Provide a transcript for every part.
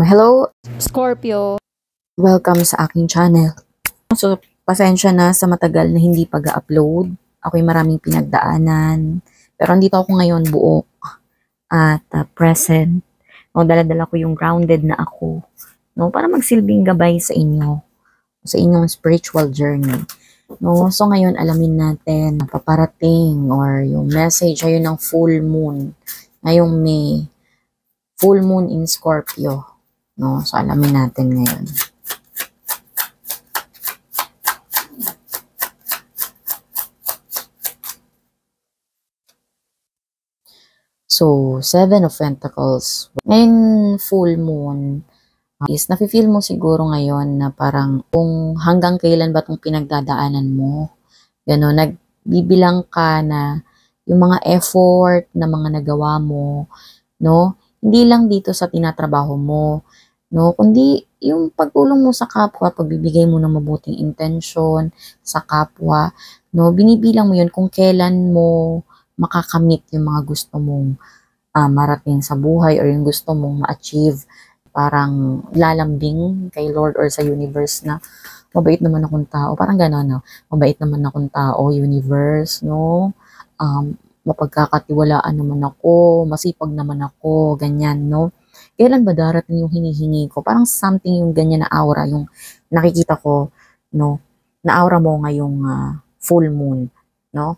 Hello, Scorpio! Welcome sa aking channel. So, pasensya na sa matagal na hindi pag-upload. Ako'y maraming pinagdaanan. Pero andito ako ngayon buo at present. No, dala-dala ko yung grounded na ako. No, para magsilbing gabay sa inyo. Sa inyong spiritual journey. No, so ngayon alamin natin na paparating or yung message ayun ng full moon. Ngayong May. Full moon in Scorpio. No, so alamin natin ngayon. So, Seven of Pentacles. Ngayon, full moon is nafe-feel mo siguro ngayon na parang kung hanggang kailan ba itong pinagdadaanan mo. Gano'n, nagbibilang ka na yung mga effort na mga nagawa mo, no? Hindi lang dito sa tinatrabaho mo, no? Kundi yung pagtulong mo sa kapwa, pagbibigay mo ng mabuting intensyon sa kapwa, no? Binibilang mo yun kung kailan mo makakamit yung mga gusto mong marating sa buhay or yung gusto mong ma-achieve. Parang lalambing kay Lord or sa universe na mabait naman akong tao. Parang gano'n, no? Mabait naman akong tao, universe, no? Mapagkakatiwalaan naman ako, masipag naman ako, ganyan, no? Kailan ba darating yung hinihingi ko? Parang something yung ganyan na aura, yung nakikita ko, no? Na aura mo ngayong full moon, no?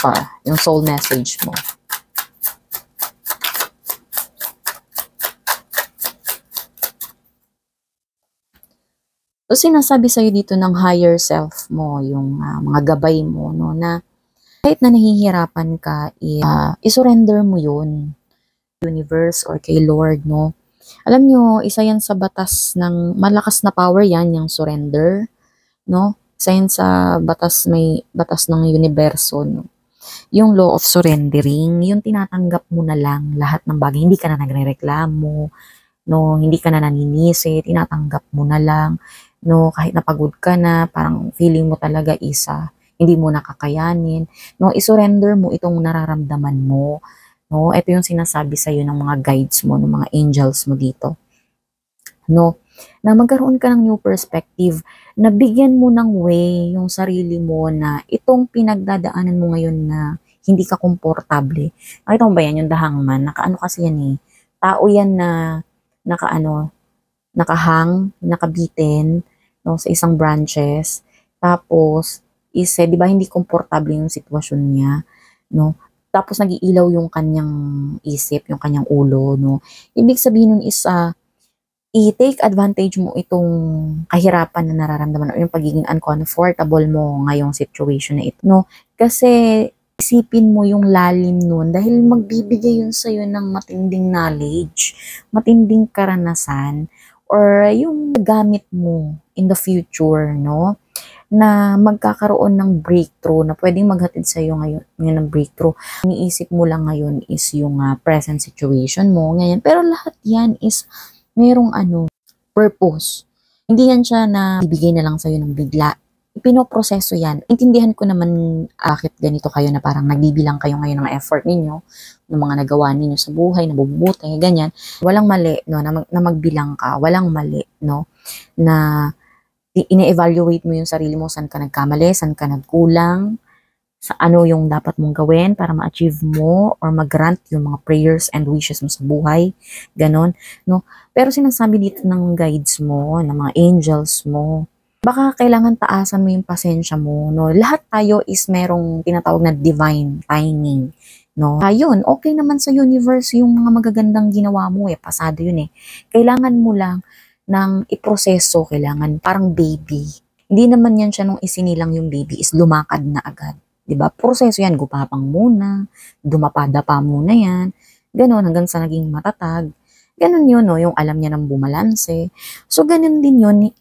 So, yung soul message mo. So, sinasabi sa'yo dito ng higher self mo, yung mga gabay mo, no, na kahit na nahihirapan ka, isurrender mo yun. Universe or kay Lord, no. Alam nyo, isa yan sa batas ng, malakas na power yan, yung surrender, no. Isa yan sa batas, may batas ng universo, no. Yung law of surrendering, yung tinatanggap mo na lang lahat ng bagay, hindi ka na nagrereklamo, no, hindi ka na naninisi, tinatanggap mo na lang, no, kahit napagod ka na, parang feeling mo talaga hindi mo nakakayanin, no, isurrender mo itong nararamdaman mo, no, ito yung sinasabi sa iyo ng mga guides mo, ng mga angels mo dito, no, na magkaroon ka ng new perspective, na bigyan mo ng way yung sarili mo na itong pinagdadaanan mo ngayon na hindi ka komportable. Nakita mo ba yan, yung The Hangman, nakaano kasi yan tao yan na nakahang, nakabitin, no, sa isang branches. Tapos, di ba hindi komportable yung sitwasyon niya, no? Tapos nagiilaw yung kanyang isip, yung kanyang ulo, no? Ibig sabihin nun is, i-take advantage mo itong kahirapan na nararamdaman o yung pagiging uncomfortable mo ngayong situation na ito, no? Kasi, isipin mo yung lalim nun dahil magbibigay yun sa'yo ng matinding knowledge, matinding karanasan, or yung gamit mo in the future, no? Na magkakaroon ng breakthrough na pwedeng maghatid sa iyo ngayon ng breakthrough. Iniisip mo lang ngayon is yung present situation mo ngayon. Pero lahat yan is merong purpose. Hindi yan siya na bibigay na lang sa iyo ng bigla. Pinoproseso yan. Intindihan ko naman bakit ganito kayo na parang nagbibilang kayo ngayon ng effort ninyo, ng mga nagawa ninyo sa buhay, na bumubuti, ganyan. Walang mali, no, na magbilang ka. Walang mali, no, na ine-evaluate mo yung sarili mo, saan ka nagkamali, saan ka nagkulang, sa ano yung dapat mong gawin para ma-achieve mo or mag-grant yung mga prayers and wishes mo sa buhay. Ganon, no? Pero sinasabi dito ng guides mo, ng mga angels mo, baka kailangan taasan mo yung pasensya mo, no? Lahat tayo is merong tinatawag na divine timing, no? Ayun, okay naman sa universe yung mga magagandang ginawa mo, pasado yun Kailangan mo lang ng iproseso, kailangan parang baby. Hindi naman yan siya nung isinilang yung baby is lumakad na agad. 'Di ba? Proseso yan, gupapang muna, dumapadapa muna yan, ganon hanggang sa naging matatag. Ganon yun, no? Yung alam niya ng bumalanse. So, ganon din yun.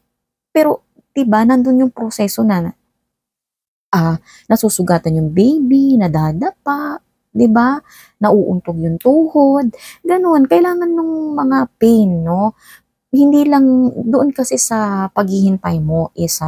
Pero, diba, nandun yung proseso na nasusugatan yung baby, nadadapa, diba? Nauuntog yung tuhod. Ganon, kailangan ng mga pain, no? Hindi lang, doon kasi sa paghihintay mo is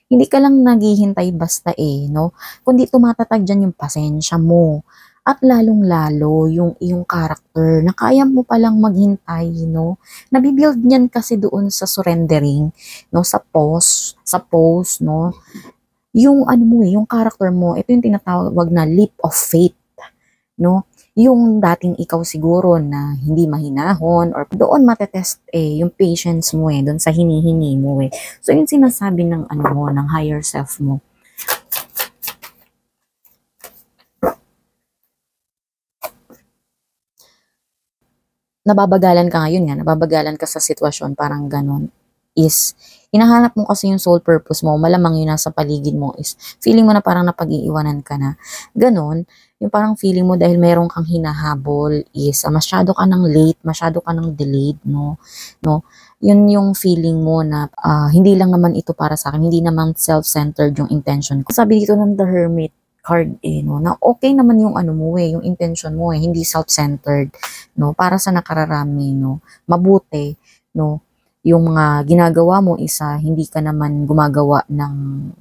Hindi ka lang naghihintay basta no? Kundi tumatatag dyan yung pasensya mo. At lalong-lalo yung iyong character na kaya mo palang maghintay, no? Nabibuild niyan kasi doon sa surrendering, no? Sa pause, no? Yung ano mo yung character mo, ito yung tinatawag na leap of faith, no? Yung dating ikaw siguro na hindi mahinahon or doon matetest yung patience mo doon sa hinihingi mo So yung sinasabi ng ano mo, ng higher self mo. Nababagalan ka ngayon nababagalan ka sa sitwasyon, parang ganon. Is, hinahanap mo kasi yung soul purpose mo, malamang yun nasa paligid mo is, feeling mo na parang napag-iiwanan ka na. Ganon, yung parang feeling mo dahil meron kang hinahabol is, masyado ka ng late, masyado ka ng delayed, no? Yun yung feeling mo na, hindi lang naman ito para sa akin, hindi naman self-centered yung intention ko. Sabi dito ng The Hermit card no, na okay naman yung ano mo yung intention mo hindi self-centered, no, para sa nakararami, no, mabuti, no, yung mga ginagawa mo isa, hindi ka naman gumagawa ng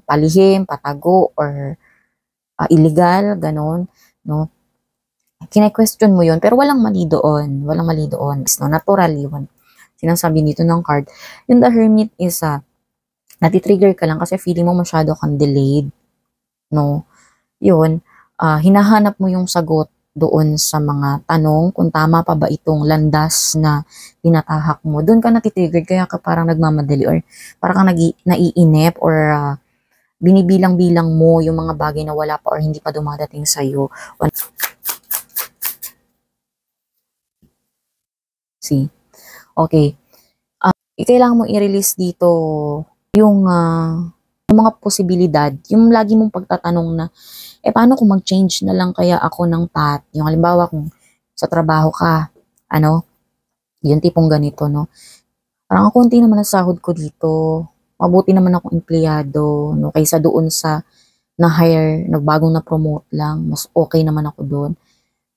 palihim, patago, or illegal, ganon, no, kine-question mo yun, pero walang mali doon, no, natural yun, sinasabi dito ng card. Yung The Hermit is, natitrigger ka lang kasi feeling mo masyado kang delayed, no, yun, hinahanap mo yung sagot doon sa mga tanong kung tama pa ba itong landas na tinatahak mo. Doon ka natitrigger kaya ka parang nagmamadali or parang kang naiinip or binibilang-bilang mo yung mga bagay na wala pa or hindi pa dumadating sa'yo. See? Okay. Kailangan mo i-release dito yung mga posibilidad, yung lagi mong pagtatanong na, paano kung mag-change na lang kaya ako ng path? Yung halimbawa kung sa trabaho ka, yung tipong ganito, no? Parang konti naman ang sahod ko dito, mabuti naman akong empleyado, no? Kaysa doon sa na-hire, nagbagong na-promote lang, mas okay naman ako doon.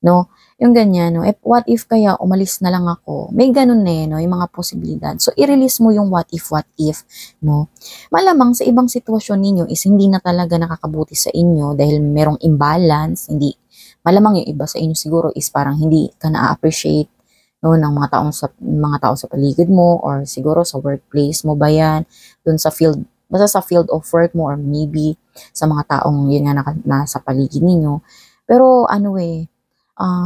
No? Yung ganyan, no? What if kaya umalis na lang ako? May ganun no? Yung mga posibilidad. So, i-release mo yung what if, no? Malamang sa ibang sitwasyon ninyo is hindi na talaga nakakabuti sa inyo dahil merong imbalance, hindi, malamang yung iba sa inyo siguro is parang hindi ka na-appreciate, no, ng mga tao sa paligid mo or siguro sa workplace mo ba yan, dun sa field, basta sa field of work mo or maybe sa mga taong yun nga nasa paligid ninyo. Pero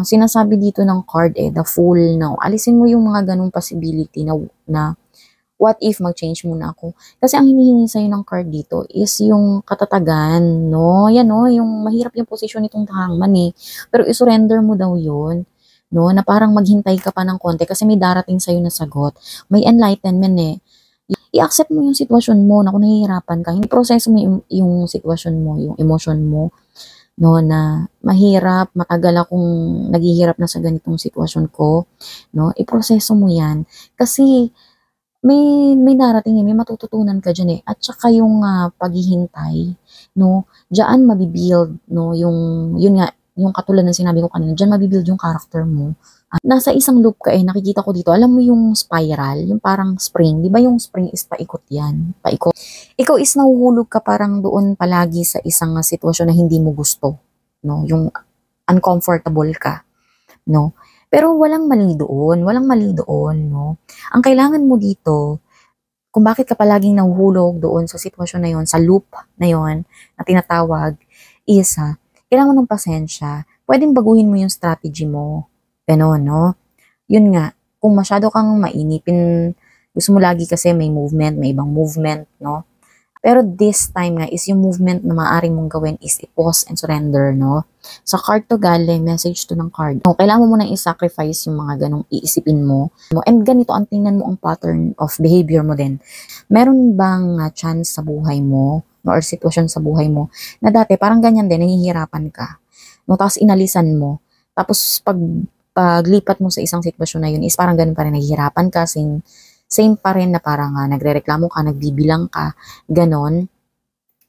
sinasabi dito ng card the Fool, no? Alisin mo yung mga ganung possibility na what if mag-change muna ako. Kasi ang hinihingi sa'yo ng card dito is yung katatagan, no? Yan, no? Yung mahirap yung posisyon nitong hangman Pero isurrender mo daw yun, no? Na parang maghintay ka pa ng konti kasi may darating sa'yo na sagot. May enlightenment I-accept mo yung sitwasyon mo na kung nahihirapan ka. Hindi proseso mo yung sitwasyon mo, yung emotion mo, no, na mahirap, matagal akong naghihirap na sa ganitong sitwasyon ko, no, iproseso mo yan. Kasi, may darating may matututunan ka dyan at saka yung paghihintay, no, dyan mabibuild, no, yun nga, yung katulad ng sinabi ko kanina, dyan mabibuild yung character mo. Nasa isang loop ka nakikita ko dito, alam mo yung spiral, yung parang spring, di ba yung spring is paikot yan, paikot. Ikaw is nahuhulog ka parang doon palagi sa isang sitwasyon na hindi mo gusto, no? Yung uncomfortable ka, no? Pero walang mali doon, no? Ang kailangan mo dito, kung bakit ka palaging nahuhulog doon sa sitwasyon na yon, sa loop na yon na tinatawag, is kailangan mo ng pasensya. Pwedeng baguhin mo yung strategy mo. Ganon, no? Yun nga, kung masyado kang mainipin, gusto mo lagi kasi may movement, may ibang movement, no? Pero this time nga is yung movement na maaaring mong gawin is i-pause and surrender, no? Sa card to galing, message to ng card. No, kailangan mo munang i-sacrifice yung mga ganong iisipin mo. And ganito, ang tingnan mo ang pattern of behavior mo din. Meron bang chance sa buhay mo, or sitwasyon sa buhay mo, na dati parang ganyan din, nahihirapan ka. No, tapos inalisan mo. Tapos paglipat mo sa isang sitwasyon na yun is parang ganun pa rin, nahihirapan ka, same pa rin na parang nagrereklamo ka, nagbibilang ka, ganon,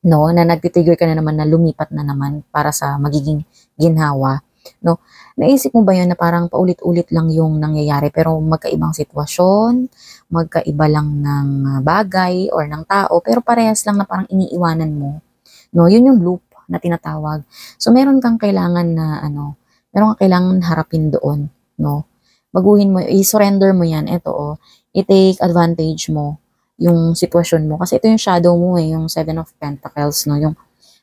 no, na nagtitrigger ka na naman na lumipat na naman para sa magiging ginhawa. no? Naisip mo ba yun na parang paulit-ulit lang yung nangyayari pero magkaibang sitwasyon, magkaiba lang ng bagay or ng tao pero parehas lang na parang iniiwanan mo, no? Yun yung loop na tinatawag. So meron kang kailangan na meron kang kailangan harapin doon, no? Baguhin mo, i-surrender mo yan. Ito, i-take advantage mo yung sitwasyon mo. Kasi ito yung shadow mo yung Seven of Pentacles, no? Yung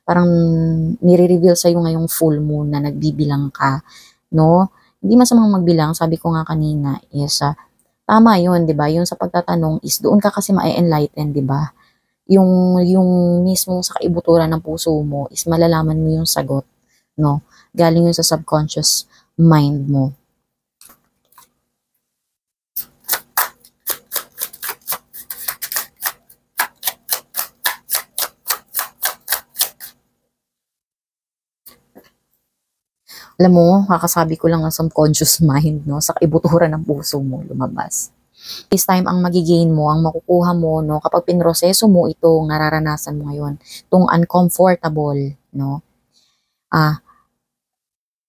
parang nire-reveal sa'yo ngayong full moon na nagbibilang ka, no? Hindi masamang magbilang, sabi ko nga kanina, is, tama yun, di ba? Yung sa pagtatanong is doon ka kasi ma-enlighten, di ba? Yung mismo sa kaibuturan ng puso mo is malalaman mo yung sagot, no? Galing yun sa subconscious mind mo. Alam mo, kakasabi ko lang ng subconscious mind, no? Sa kaibuturan ng puso mo lumabas. This time, ang magigain mo, ang makukuha mo, no? Kapag pinroseso mo itong nararanasan mo ngayon, itong uncomfortable, no?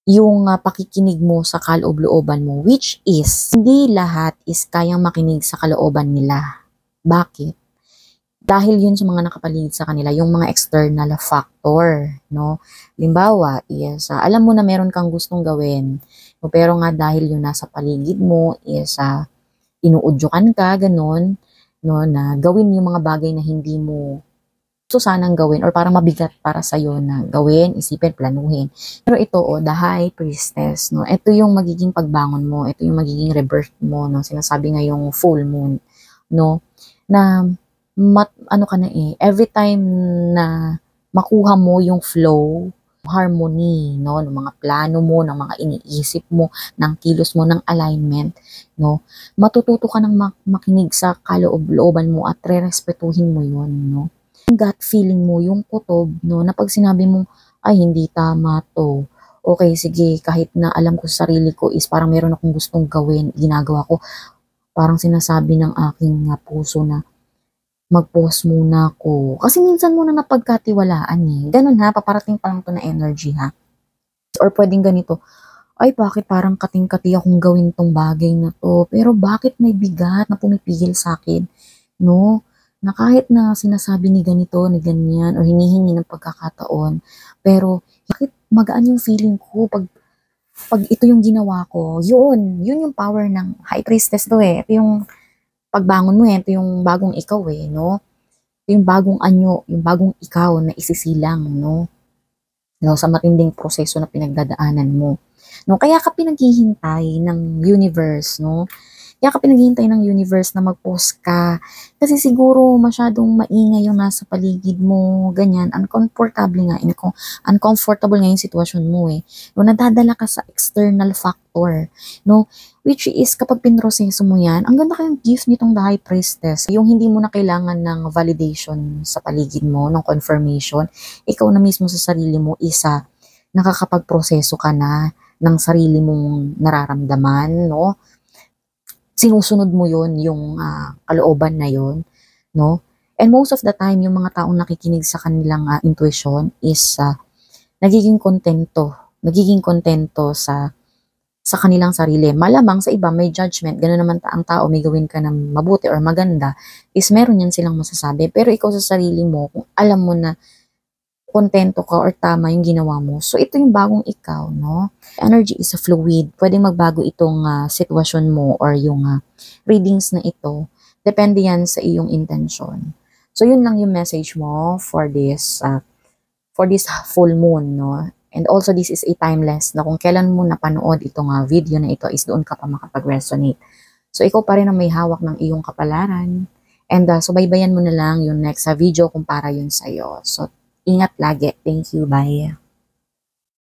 Yung pakikinig mo sa kaloob-looban mo, which is, hindi lahat is kayang makinig sa kalooban nila. Bakit? Dahil yun sa mga nakapaligid sa kanila, yung mga external factor, no? Limbawa, is, alam mo na meron kang gustong gawin, no? Pero nga dahil yung nasa paligid mo is, inuudyukan ka, ganun, no? Na gawin yung mga bagay na hindi mo gusto sanang gawin or parang mabigat para sa'yo na gawin, isipin, planuhin. Pero ito, the High Priestess, no? Ito yung magiging pagbangon mo, ito yung magiging rebirth mo, no? Sinasabi nga yung full moon, no? Na ano ka na every time na makuha mo yung flow, harmony, no, ng mga plano mo, ng mga iniisip mo, ng kilos mo, ng alignment, no, matututo ka ng makinig sa kaloob-looban mo at re-respetuhin mo yun, no. Yung gut feeling mo, yung kutob, no, na pag sinabi mo, ay, hindi tama to, okay, sige, kahit na alam ko sa sarili ko is parang meron akong gustong gawin, ginagawa ko, parang sinasabi ng aking puso na, mag-pause muna ako. Kasi minsan muna napagkatiwalaan Ganun ha, paparating pa lang to na energy ha. Or pwedeng ganito, ay bakit parang kating-kati akong gawin tong bagay na to, pero bakit may bigat na pumipigil sa akin, no? Na kahit na sinasabi ni ganito, ni ganyan, or hinihingi ng pagkakataon, pero bakit magaan yung feeling ko pag ito yung ginawa ko, yun yung power ng High Priestess to Ito yung pagbangon mo ito yung bagong ikaw no? Ito yung bagong anyo, yung bagong ikaw na isisilang, no? No, sa matinding proseso na pinagdadaanan mo. No, kaya ka pinaghihintay ng universe, no? Kaya ka pinaghihintay ng universe na mag-post ka. Kasi siguro masyadong maingay yung nasa paligid mo, ganyan, uncomfortable nga, uncomfortable nga yung sitwasyon mo No, nadadala ka sa external factor, no? Which is, kapag pinroseso mo yan, ang ganda kayong gift nitong The High Priestess. Yung hindi mo na kailangan ng validation sa paligid mo, ng confirmation. Ikaw na mismo sa sarili mo, nakakapagproseso ka na ng sarili mong nararamdaman, no? Sinusunod mo yon yung kalooban na yon no? And most of the time, yung mga taong nakikinig sa kanilang intuition is nagiging kontento sa kanilang sarili. Malamang sa iba may judgment, gano'n naman ang tao, may gawin ka ng mabuti or maganda, is meron yan silang masasabi. Pero ikaw sa sarili mo, kung alam mo na kontento ka or tama yung ginawa mo, so ito yung bagong ikaw, no? Energy is a fluid. Pwedeng magbago itong sitwasyon mo or yung readings na ito. Depende yan sa iyong intention. So yun lang yung message mo for this full moon, no? And also, this is a timeless na kung kailan mo napanood itong video na ito is doon ka pa makapag-resonate. So, ikaw pa rin ang may hawak ng iyong kapalaran. And subaybayan mo na lang yung next video kung para yun sa'yo. So, ingat lagi. Thank you. Bye.